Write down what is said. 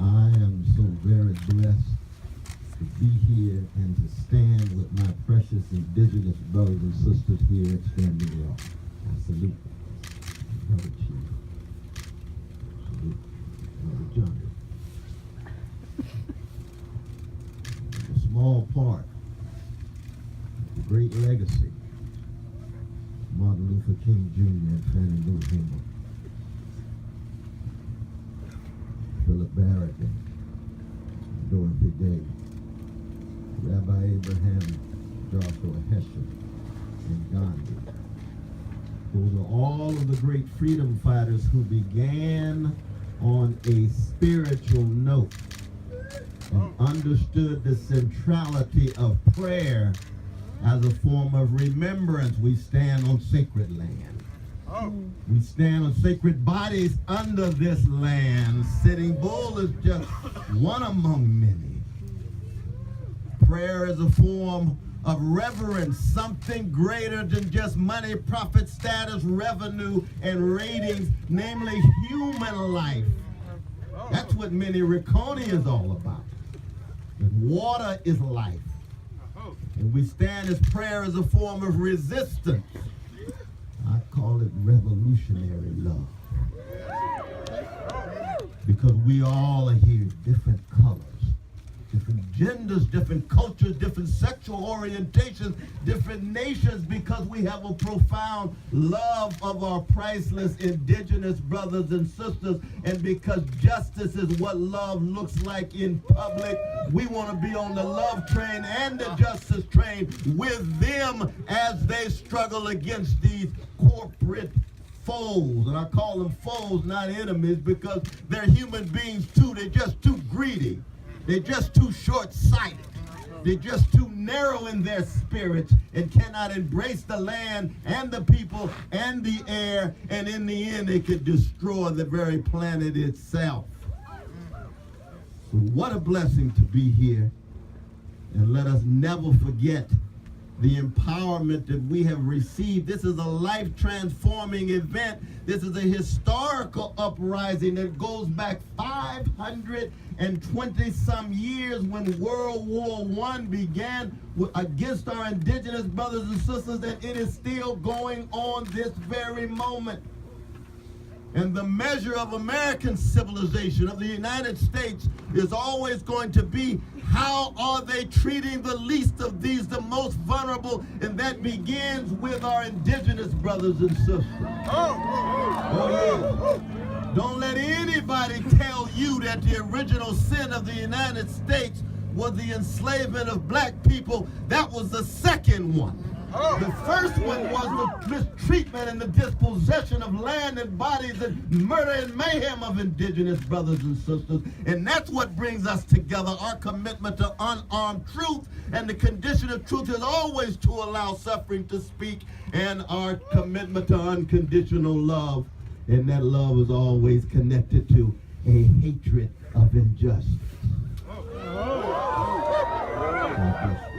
I am so very blessed to be here and to stand with my precious indigenous brothers and sisters here at Standing Rock. I salute Brother Chief. Salute Brother Johnny. A small part of the great legacy of Martin Luther King Jr. and Fannie Lou Hamer, Philip Barrett and Dorothy Day, Rabbi Abraham, Joshua Heschel, and Gandhi. Those are all of the great freedom fighters who began on a spiritual note and understood the centrality of prayer as a form of remembrance. We stand on sacred land. We stand on sacred bodies under this land. Sitting Bull is just one among many. Prayer is a form of reverence, something greater than just money, profit, status, revenue, and ratings, namely human life. That's what Minnetonka is all about. And water is life. And we stand as prayer as a form of resistance. I call it revolutionary love. Because we all are here, different colors, different genders, different cultures, different sexual orientations, different nations, because we have a profound love of our priceless indigenous brothers and sisters, and because justice is what love looks like in public, we want to be on the love train and the justice train with them as they struggle against these corporate foes. And I call them foes, not enemies, because they're human beings too. They're just too greedy. They're just too short-sighted. They're just too narrow in their spirits and cannot embrace the land and the people and the air, and in the end they could destroy the very planet itself. So what a blessing to be here, and let us never forget the empowerment that we have received. This is a life-transforming event. This is a historical uprising that goes back 520-some years when World War I began against our indigenous brothers and sisters, and it is still going on this very moment. And the measure of American civilization, of the United States, is always going to be, how are they treating the least of these, the most vulnerable? And that begins with our indigenous brothers and sisters. Oh, yeah. Don't let anybody tell you that the original sin of the United States was the enslavement of black people. That was the second one. The first one was the mistreatment and the dispossession of land and bodies and murder and mayhem of indigenous brothers and sisters. And that's what brings us together, our commitment to unarmed truth. And the condition of truth is always to allow suffering to speak, and our commitment to unconditional love. And that love is always connected to a hatred of injustice. God bless you.